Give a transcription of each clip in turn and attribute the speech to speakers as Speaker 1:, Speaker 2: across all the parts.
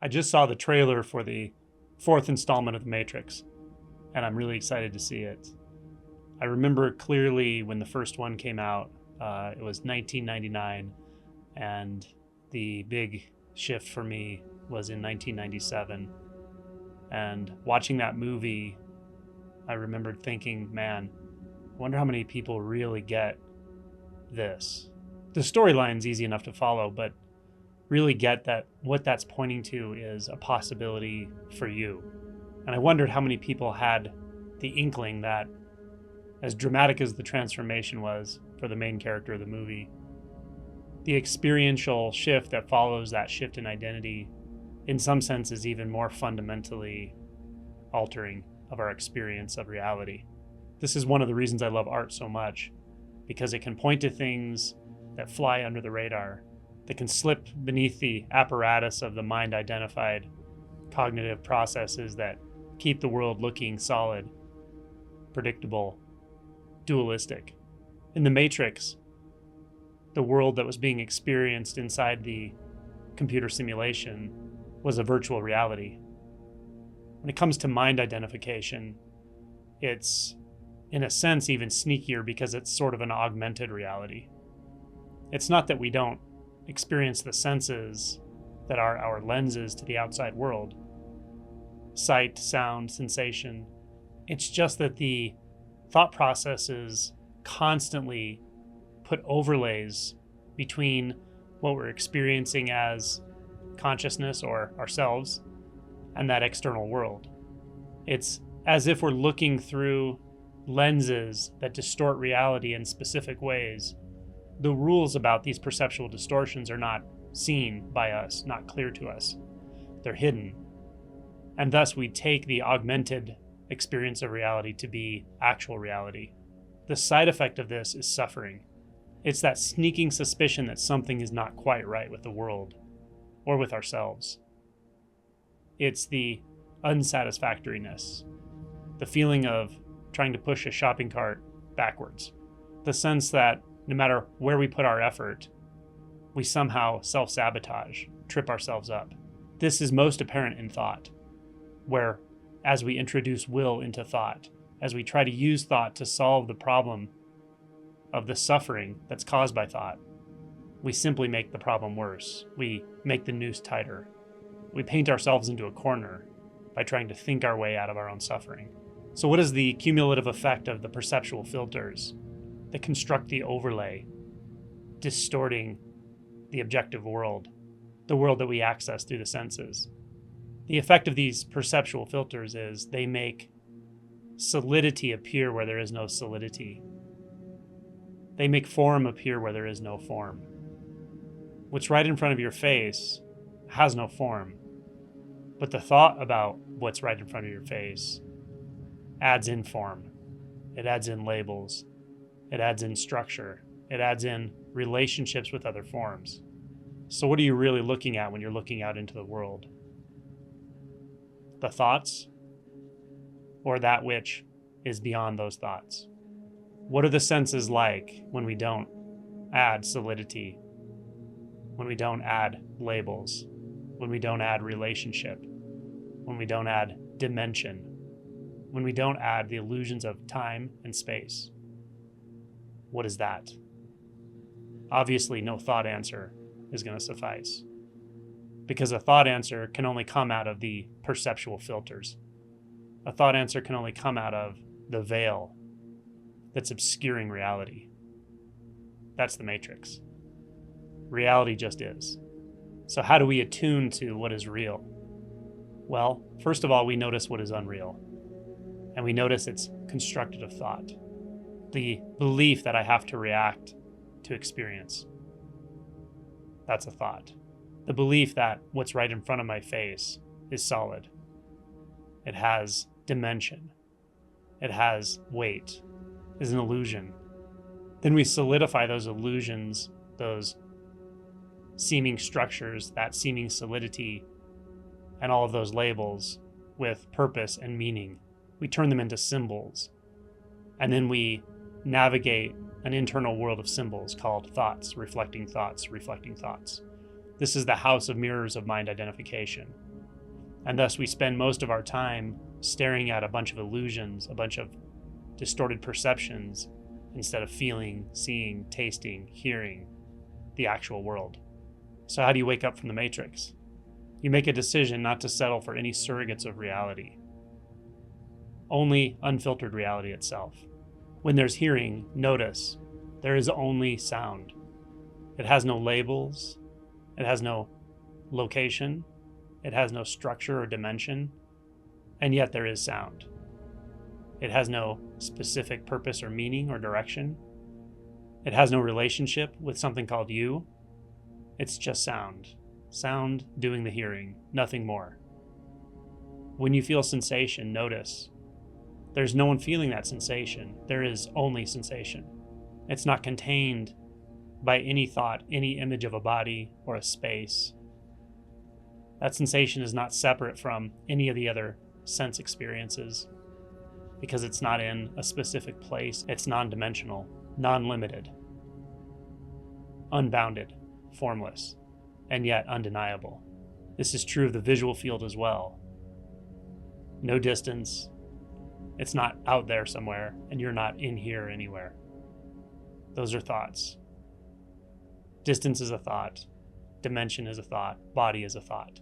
Speaker 1: I just saw the trailer for the fourth installment of The Matrix, and I'm really excited to see it. I remember clearly when the first one came out. It was 1999, and the big shift for me was in 1997. And watching that movie, I remembered thinking, man, I wonder how many people really get this. The storyline's easy enough to follow, but really get that what that's pointing to is a possibility for you. And I wondered how many people had the inkling that, as dramatic as the transformation was for the main character of the movie, the experiential shift that follows that shift in identity, in some sense, is even more fundamentally altering of our experience of reality. This is one of the reasons I love art so much, because it can point to things that fly under the radar, that can slip beneath the apparatus of the mind-identified cognitive processes that keep the world looking solid, predictable, dualistic. In The Matrix, the world that was being experienced inside the computer simulation was a virtual reality. When it comes to mind identification, it's, in a sense, even sneakier because it's sort of an augmented reality. It's not that we don't experience the senses that are our lenses to the outside world. Sight, sound, sensation. It's just that the thought processes constantly put overlays between what we're experiencing as consciousness or ourselves and that external world. It's as if we're looking through lenses that distort reality in specific ways. The rules about these perceptual distortions are not seen by us, not clear to us. They're hidden. And thus we take the augmented experience of reality to be actual reality. The side effect of this is suffering. It's that sneaking suspicion that something is not quite right with the world or with ourselves. It's the unsatisfactoriness, the feeling of trying to push a shopping cart backwards, the sense that no matter where we put our effort, we somehow self-sabotage, trip ourselves up. This is most apparent in thought, where as we introduce will into thought, as we try to use thought to solve the problem of the suffering that's caused by thought, we simply make the problem worse. We make the noose tighter. We paint ourselves into a corner by trying to think our way out of our own suffering. So what is the cumulative effect of the perceptual filters that construct the overlay, distorting the objective world, the world that we access through the senses? The effect of these perceptual filters is they make solidity appear where there is no solidity. They make form appear where there is no form. What's right in front of your face has no form, but the thought about what's right in front of your face adds in form. It adds in labels. It adds in structure. It adds in relationships with other forms. So what are you really looking at when you're looking out into the world? The thoughts, or that which is beyond those thoughts? What are the senses like when we don't add solidity, when we don't add labels, when we don't add relationship, when we don't add dimension, when we don't add the illusions of time and space? What is that? Obviously, no thought answer is going to suffice, because a thought answer can only come out of the perceptual filters. A thought answer can only come out of the veil that's obscuring reality. That's the matrix. Reality just is. So how do we attune to what is real? Well, first of all, we notice what is unreal. And we notice it's constructed of thought. The belief that I have to react to experience. That's a thought. The belief that what's right in front of my face is solid. It has dimension. It has weight. Is an illusion. Then we solidify those illusions, those seeming structures, that seeming solidity, and all of those labels with purpose and meaning. We turn them into symbols. And then we navigate an internal world of symbols called thoughts, reflecting thoughts, reflecting thoughts. This is the house of mirrors of mind identification. And thus we spend most of our time staring at a bunch of illusions, a bunch of distorted perceptions, instead of feeling, seeing, tasting, hearing the actual world. So how do you wake up from the matrix? You make a decision not to settle for any surrogates of reality, only unfiltered reality itself. When there's hearing, notice there is only sound. It has no labels, it has no location, it has no structure or dimension, and yet there is sound. It has no specific purpose or meaning or direction. It has no relationship with something called you. It's just sound. Sound doing the hearing, nothing more. When you feel sensation, notice there's no one feeling that sensation. There is only sensation. It's not contained by any thought, any image of a body or a space. That sensation is not separate from any of the other sense experiences because it's not in a specific place. It's non-dimensional, non-limited, unbounded, formless, and yet undeniable. This is true of the visual field as well. No distance. It's not out there somewhere, and you're not in here anywhere. Those are thoughts. Distance is a thought. Dimension is a thought. Body is a thought.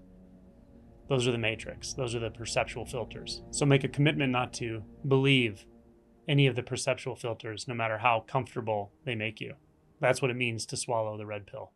Speaker 1: Those are the matrix. Those are the perceptual filters. So make a commitment not to believe any of the perceptual filters, no matter how comfortable they make you. That's what it means to swallow the red pill.